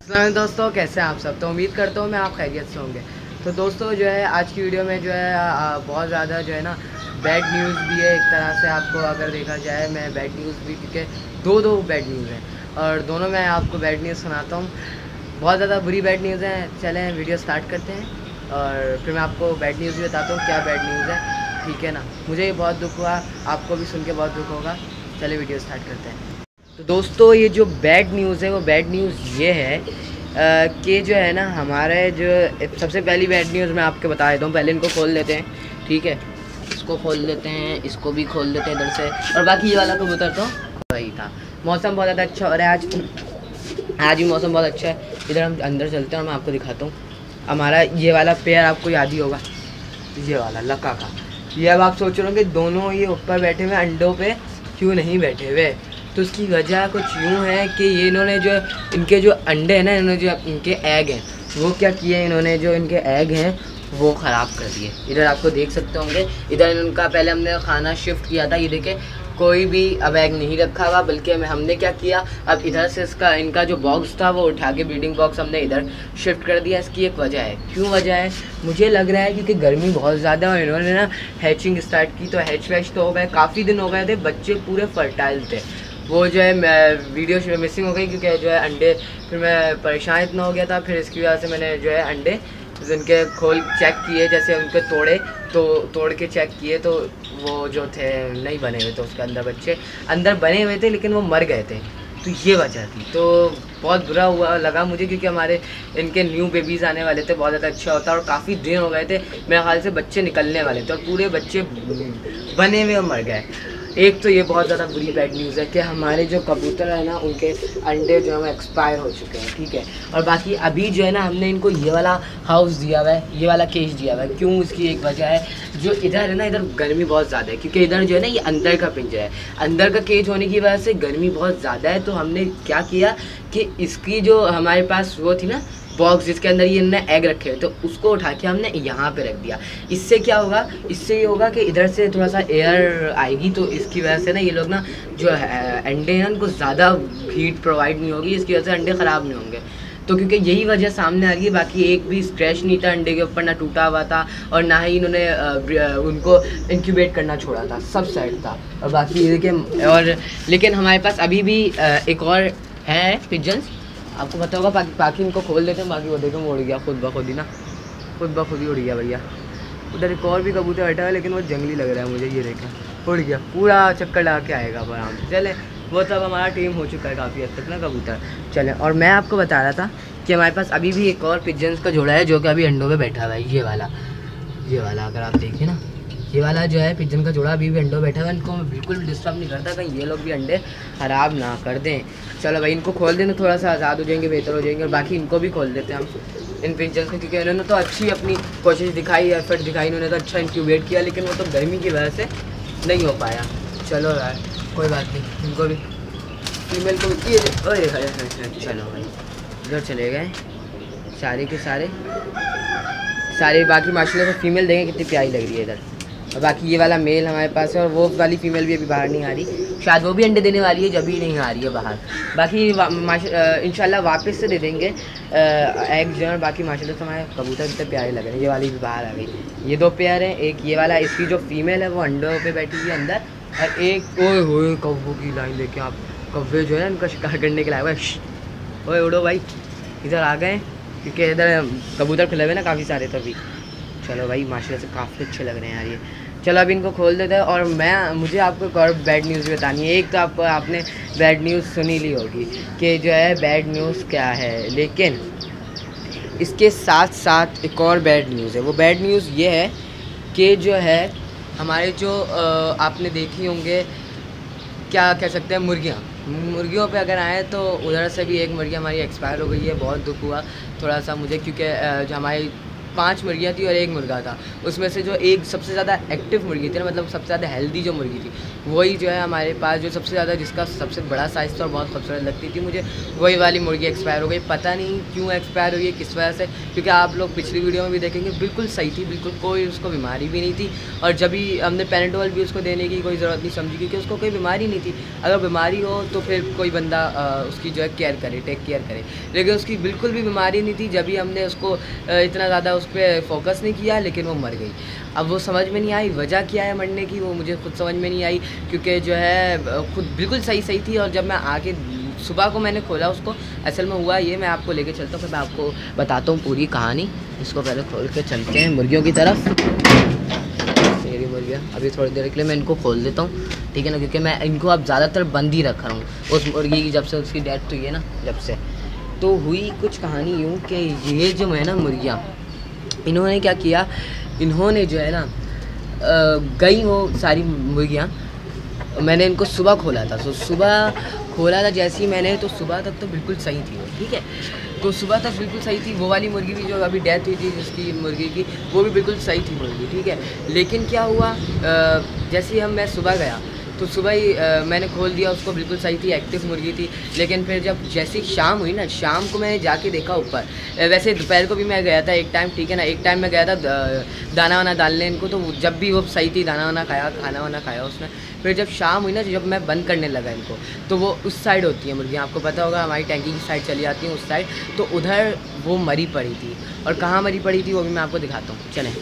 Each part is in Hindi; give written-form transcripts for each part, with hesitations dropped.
अस्सलाम दोस्तों, कैसे हैं आप सब। तो उम्मीद करता हूँ मैं आप खैरियत से होंगे। तो दोस्तों जो है आज की वीडियो में जो है बहुत ज़्यादा जो है ना बैड न्यूज़ भी है। एक तरह से आपको अगर देखा जाए मैं बैड न्यूज़ भी, क्योंकि दो बैड न्यूज़ हैं और दोनों मैं आपको बैड न्यूज़ सुनाता हूँ। बहुत ज़्यादा बुरी बैड न्यूज़ हैं। चलें वीडियो स्टार्ट करते हैं और फिर मैं आपको बैड न्यूज़ भी बताता हूँ क्या बैड न्यूज़ है, ठीक है ना। मुझे ये बहुत दुख हुआ, आपको भी सुन के बहुत दुख होगा। चले वीडियो स्टार्ट करते हैं। तो दोस्तों ये जो बैड न्यूज़ है वो बैड न्यूज़ ये है कि जो है ना हमारे जो सबसे पहली बैड न्यूज़ मैं आपको बता देता हूँ। पहले इनको खोल लेते हैं, ठीक है। इसको खोल लेते हैं, इसको भी खोल लेते हैं इधर से, और बाकी ये वाला कबूतर तो वही था। मौसम बहुत ज़्यादा अच्छा हो रहा है आज भी मौसम बहुत अच्छा है। इधर हम अंदर चलते हैं और मैं आपको दिखाता हूँ हमारा ये वाला पेयर। आपको याद ही होगा ये वाला लक्का का। ये अब आप सोच रहे हो कि दोनों ये ऊपर बैठे हुए अंडों पे क्यों नहीं बैठे हुए, तो उसकी वजह कुछ यूँ है कि ये इन्होंने जो इनके जो अंडे हैं ना, इन्होंने जो इनके एग हैं वो क्या किए, इन्होंने जो इनके एग हैं वो ख़राब कर दिए। इधर आपको देख सकते होंगे, इधर इनका पहले हमने खाना शिफ्ट किया था। ये देखें कोई भी अब एग नहीं रखा हुआ, बल्कि हमने क्या किया, अब इधर से इनका जो बॉक्स था वो उठा के ब्रीडिंग बॉक्स हमने इधर शिफ्ट कर दिया। इसकी एक वजह है। क्यों वजह है मुझे लग रहा है क्योंकि गर्मी बहुत ज़्यादा है और इन्होंने ना हैचिंग स्टार्ट की। तो हैच वैच तो हो गए, काफ़ी दिन हो गए थे, बच्चे पूरे फर्टाइल थे। वो जो है मैं वीडियो मिसिंग हो गई क्योंकि जो है अंडे, फिर मैं परेशान इतना हो गया था। फिर इसकी वजह से मैंने जो है अंडे उनके खोल चेक किए, जैसे उनके तोड़ के चेक किए तो वो जो थे नहीं बने हुए थे। उसके अंदर बच्चे अंदर बने हुए थे लेकिन वो मर गए थे। तो ये वजह थी। तो बहुत बुरा हुआ लगा मुझे क्योंकि हमारे इनके न्यू बेबीज़ आने वाले थे। बहुत ज़्यादा अच्छा होता और काफ़ी दिन हो गए थे, मेरे ख्याल से बच्चे निकलने वाले थे और पूरे बच्चे बने हुए मर गए। एक तो ये बहुत ज़्यादा बुरी बैड न्यूज़ है कि हमारे जो कबूतर है ना उनके अंडे जो है वो एक्सपायर हो चुके हैं, ठीक है। और बाकी अभी जो है ना हमने इनको ये वाला हाउस दिया हुआ है, ये वाला केज दिया हुआ है। क्यों, इसकी एक वजह है, जो इधर है ना इधर गर्मी बहुत ज़्यादा है क्योंकि इधर जो है ना ये अंदर का पिंजरा है। अंदर का केज होने की वजह से गर्मी बहुत ज़्यादा है। तो हमने क्या किया कि इसकी जो हमारे पास वो थी ना बॉक्स जिसके अंदर ये इन्होंने एग रखे हुए, तो उसको उठा के हमने यहाँ पे रख दिया। इससे क्या होगा, इससे ये होगा कि इधर से थोड़ा सा एयर आएगी, तो इसकी वजह से ना ये लोग ना जो अंडे हैं उनको ज़्यादा हीट प्रोवाइड नहीं होगी, इसकी वजह से अंडे ख़राब नहीं होंगे। तो क्योंकि यही वजह सामने आ रही है, बाकी एक भी स्क्रैच नहीं था अंडे के ऊपर, ना टूटा हुआ था और ना ही इन्होंने उनको इंक्यूबेट करना छोड़ा था, सब सेट था। और बाकी ये देखिए, और लेकिन हमारे पास अभी भी एक और है पिजन्स, आपको पता होगा। बाकी इनको खोल देते हैं। बाकी वो देखो वो उड़ गया खुद ब खुद ही ना, खुद ब खुद ही उड़ गया भैया। उधर एक और भी कबूतर बैठा है लेकिन वो जंगली लग रहा है मुझे। ये देखें उड़ गया, पूरा चक्कर लगा के आएगा आराम से। चले वो सब हमारा टीम हो चुका है काफ़ी हद तक ना कबूतर। चलें, और मैं आपको बता रहा था कि हमारे पास अभी भी एक और पिजन्स का जोड़ा है जो कि अभी अंडों पर बैठा हुआ है। ये वाला अगर आप देखें ना, ये वाला जो है पिजन का जोड़ा अभी भी अंडों बैठा हुआ है। इनको मैं बिल्कुल भी डिस्टर्ब नहीं करता कहीं ये लोग भी अंडे ख़राब ना कर दें। चलो भाई इनको खोल दें तो थोड़ा सा आज़ाद हो जाएंगे, बेहतर हो जाएंगे। और बाकी इनको भी खोल देते हैं हम इन पिजन को, क्योंकि इन्होंने तो अच्छी अपनी कोशिश दिखाई, एफर्ट दिखाई, इन्होंने तो अच्छा इंक्यूबेट किया, लेकिन वो तो गर्मी की वजह से नहीं हो पाया। चलो यार कोई बात नहीं, इनको भी फीमेल को चलो भाई इधर चले गए सारे के सारे। बाकी माशाल्लाह से फीमेल देखें कितनी प्यारी लग रही है इधर। और बाकी ये वाला मेल हमारे पास है और वो वाली फ़ीमेल भी अभी बाहर नहीं आ रही, शायद वो भी अंडे देने वाली है, जब भी नहीं आ रही है बाहर। बाकी इंशाल्लाह वापस से दे देंगे एग जो है। बाकी माशाल्लाह से हमारे कबूतर इतने प्यारे लग रहे हैं। ये वाली भी बाहर आ गई। ये दो पेयर हैं, एक ये वाला, इसकी जो फीमेल है वो अंडों पे बैठी हुई है अंदर, और एक ओए होए कौवों की लाइन लेके आप कौवे जो है इनका शिकार करने के लिए। ओए उड़ो भाई, इधर आ गए क्योंकि इधर कबूतर खुले हुए ना काफ़ी सारे तभी। चलो भाई माशाल्लाह से काफ़ी अच्छे लग रहे हैं यार ये। चलो अब इनको खोल देते हैं। और मुझे आपको एक और बैड न्यूज़ बतानी है। एक तो आपने बैड न्यूज़ सुनी ली होगी कि जो है बैड न्यूज़ क्या है, लेकिन इसके साथ साथ एक और बैड न्यूज़ है। वो बैड न्यूज़ ये है कि जो है हमारे जो आपने देखी होंगे, क्या कह सकते हैं, मुर्गियों पे अगर आए तो उधर से भी एक मुर्गी हमारी एक्सपायर हो गई है। बहुत दुख हुआ थोड़ा सा मुझे, क्योंकि जो हमारी 5 मुर्गियाँ थी और 1 मुर्गा था। उसमें से जो एक सबसे ज़्यादा एक्टिव मुर्गी थी ना, मतलब सबसे ज़्यादा हेल्दी जो मुर्गी थी, वही जो है हमारे पास जो सबसे ज़्यादा जिसका सबसे बड़ा साइज़ था और बहुत खूबसूरत लगती थी मुझे, वही वाली मुर्गी एक्सपायर हो गई। पता नहीं क्यों एक्सपायर हुई है, किस वजह से, क्योंकि आप लोग पिछली वीडियो में भी देखेंगे बिल्कुल सही थी, बिल्कुल कोई उसको बीमारी भी नहीं थी। और जब भी हमने पेनेटोल भी उसको देने की कोई ज़रूरत नहीं समझी, क्योंकि उसको कोई बीमारी नहीं थी। अगर बीमारी हो तो फिर कोई बंदा उसकी जो है केयर करे, टेक केयर करे, लेकिन उसकी बिल्कुल भी बीमारी नहीं थी। जब भी हमने उसको इतना ज़्यादा उस पर फोकस नहीं किया, लेकिन वो मर गई। अब वो समझ में नहीं आई वजह क्या है मरने की, वो मुझे खुद समझ में नहीं आई, क्योंकि जो है खुद बिल्कुल सही थी। और जब मैं आके सुबह को मैंने खोला उसको, असल में हुआ ये, मैं आपको लेके चलता हूँ, फिर मैं आपको बताता हूँ पूरी कहानी। इसको पहले खोल के चलते हैं मुर्गियों की तरफ। मेरी मुर्गियाँ अभी थोड़ी देर के लिए मैं इनको खोल देता हूँ, ठीक है ना, क्योंकि मैं इनको अब ज़्यादातर बंद ही रख रहा हूँ। उस मुर्गी की जब से उसकी डेथ हुई है ना, जब से तो हुई कुछ कहानी यूँ कि ये जो है ना मुर्गियाँ, इन्होंने क्या किया, इन्होंने जो है ना गई वो सारी मुर्गियाँ, मैंने इनको सुबह खोला था। तो सुबह खोला था जैसे ही मैंने, तो सुबह तक तो बिल्कुल सही थी वो, ठीक है। तो सुबह तक बिल्कुल सही थी। वो वाली मुर्गी भी जो अभी डेथ हुई थी जिसकी मुर्गी की, वो भी बिल्कुल सही थी मुर्गी, ठीक है। लेकिन क्या हुआ, जैसे ही मैं सुबह गया तो सुबह ही मैंने खोल दिया उसको, बिल्कुल सही थी, एक्टिव मुर्गी थी। लेकिन फिर जब जैसे ही शाम हुई ना, शाम को मैंने जाके देखा ऊपर, वैसे दोपहर को भी मैं गया था एक टाइम, ठीक है ना, एक टाइम मैं गया था दाना वाना डालने इनको, तो जब भी वो सही थी, दाना वाना खाया, खाना वाना खाया उसने। फिर जब शाम हुई ना, जब मैं बंद करने लगा इनको, तो वो उस साइड होती है मुर्गियाँ, आपको पता होगा हमारी टैंकी की साइड चली जाती हैं उस साइड, तो उधर वो मरी पड़ी थी। और कहाँ मरी पड़ी थी वो भी मैं आपको दिखाता हूँ, चलें।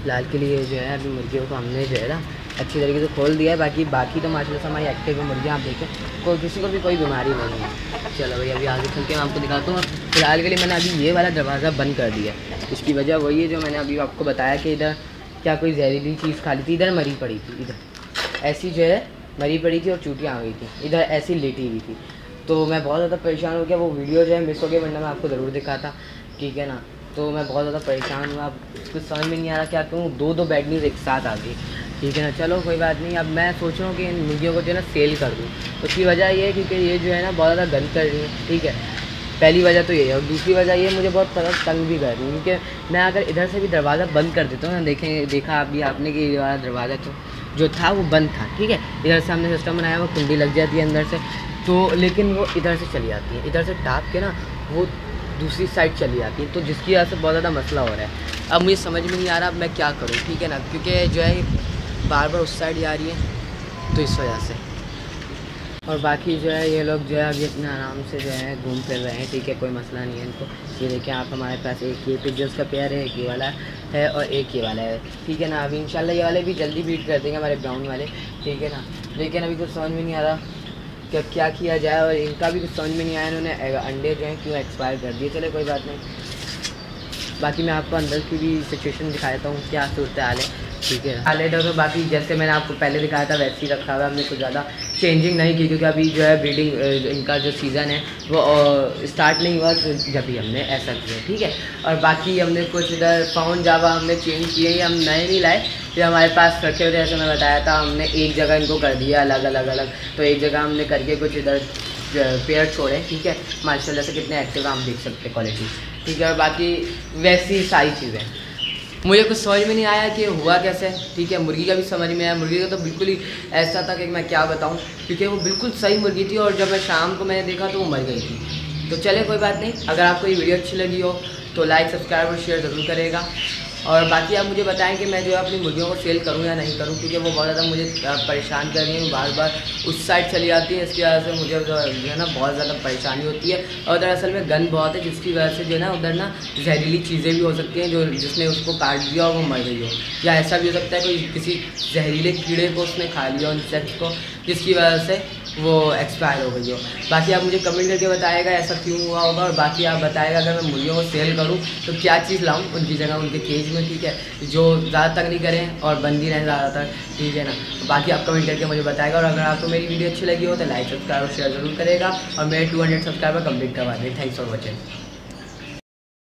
फिलहाल के लिए जो है अभी मुर्गियों को हमने जो है ना अच्छी तरीके से खोल दिया है। बाकी तो माशाल्लाह से हमारी एक्टिव है मुर्गियाँ, आप देखें कोई किसी को भी कोई बीमारी नहीं है। चलो भाई अभी आगे चल के मैं आपको दिखाता हूँ। फिलहाल के लिए मैंने अभी ये वाला दरवाज़ा बंद कर दिया। इसकी वजह वही है जो मैंने अभी आपको बताया कि इधर क्या कोई जहरीली चीज़ खा ली थी, इधर मरी पड़ी थी, इधर ऐसी जो है मरी पड़ी थी और चूटियाँ आ गई थी, इधर ऐसी लेटी हुई थी। तो मैं बहुत ज़्यादा परेशान हो गया, वो वीडियो जो है मिस हो गया, वरना मैं आपको ज़रूर दिखाता, ठीक है ना। तो मैं बहुत ज़्यादा परेशान हुआ, कुछ समझ में नहीं आ रहा क्या करूँ, दो बैड न्यूज़ एक साथ आ गई, ठीक है ना। चलो कोई बात नहीं, अब मैं सोच रहा हूँ कि इन मुर्गियों को जो है ना सेल कर दूँ। उसकी वजह ये है क्योंकि ये जो है ना बहुत ज़्यादा गंद कर रही है, ठीक है, पहली वजह तो ये है। और दूसरी वजह ये मुझे बहुत तंग भी कर रही है, क्योंकि मैं अगर इधर से भी दरवाज़ा बंद कर देता हूँ ना, देखा अभी आपने कि ये वाला दरवाज़ा तो जो था वो बंद था, ठीक है, इधर से हमने सिस्टम बनाया, वो कुंडी लग जाती है अंदर से, तो लेकिन वो इधर से चली जाती है, इधर से टाप के ना वो दूसरी साइड चली जाती है, तो जिसकी वजह से बहुत ज़्यादा मसला हो रहा है। अब मुझे समझ में नहीं आ रहा अब मैं क्या करूँ, ठीक है ना, क्योंकि जो है बार बार उस साइड आ रही है, तो इस वजह से। और बाकी जो है ये लोग जो है अभी इतना आराम से जो है घूम फिर रहे हैं, ठीक है, कोई मसला नहीं है इनको। ये देखिए आप, हमारे पास एक ये पिजन्स का पेयर है, एक ये वाला है और एक ये वाला है, ठीक है ना। अभी इंशाल्लाह ये वाले भी जल्दी बीट कर देंगे हमारे ब्राउन वाले, ठीक है ना। लेकिन अभी कुछ समझ में नहीं आ रहा कि क्या किया जाए, और इनका भी कुछ समझ में नहीं आया, इन्होंने अंडे जो हैं क्यों एक्सपायर कर दिए। चले कोई बात नहीं, बाकी मैं आपको अंदर की भी सिचुएशन दिखाता हूँ क्या सूरत हाल है, ठीक है। हाल तो बाकी जैसे मैंने आपको पहले दिखाया था वैसे ही रखा हुआ, हमने कुछ ज़्यादा चेंजिंग नहीं की, क्योंकि अभी जो है ब्रीडिंग इनका जो सीज़न है वो स्टार्ट नहीं हुआ, तो जब भी हमने ऐसा किया, ठीक है। और बाकी हमने कुछ इधर फाउंड जावा हमने चेंज किए, ये हम नए नहीं लाए, ये हमारे पास रखे हुए थे, जैसे मैं बताया था। हमने एक जगह इनको कर दिया अलग अलग, तो एक जगह हमने करके कुछ इधर पेयर छोड़े, ठीक है। माशाल्लाह से कितने एक्टिव आप देख सकते हैं क्वालिटी, ठीक है। और बाकी वैसी सारी चीज़ें मुझे कुछ समझ में नहीं आया कि हुआ कैसे, ठीक है। मुर्गी का भी समझ में आया, मुर्गी का तो बिल्कुल ही ऐसा था कि मैं क्या बताऊं, क्योंकि वो बिल्कुल सही मुर्गी थी, और जब मैं शाम को मैंने देखा तो वो मर गई थी। तो चले कोई बात नहीं, अगर आपको ये वीडियो अच्छी लगी हो तो लाइक सब्सक्राइब और शेयर ज़रूर करेगा। और बाकी आप मुझे बताएं कि मैं जो है अपनी मुर्गियों को सेल करूं या नहीं करूं, क्योंकि वो बहुत ज़्यादा मुझे परेशान कर रही हैं, बार बार उस साइड चली जाती है। इसकी वजह से मुझे जो है ना बहुत ज़्यादा परेशानी होती है, और दरअसल में गंद बहुत है, जिसकी वजह से जो है ना उधर ना जहरीली चीज़ें भी हो सकती हैं, जो जिसने उसको काट दिया और वो मर गई हो, या ऐसा भी हो सकता है कोई किसी जहरीले कीड़े को उसने खा लिया हो, इंसेक्ट को, जिसकी वजह से वो एक्सपायर हो गई हो। बाकी आप मुझे कमेंट करके बताएगा ऐसा क्यों हुआ होगा, और बाकी आप बताएगा अगर मैं मुर्गियों को सेल करूं तो क्या चीज़ लाऊं उनकी जगह, उनके केज में, ठीक है, जो ज़्यादा तंग नहीं करें और बंदी रहें ज़्यादातर, ठीक है ना। बाकी आप कमेंट करके मुझे बताएगा, और अगर आपको मेरी वीडियो अच्छी लगी हो तो लाइक सब्सक्राइब और शेयर ज़रूर करेगा, और मेरे 200 सब्सक्राइबर कंप्लीट करवा दें। Thanks for watching.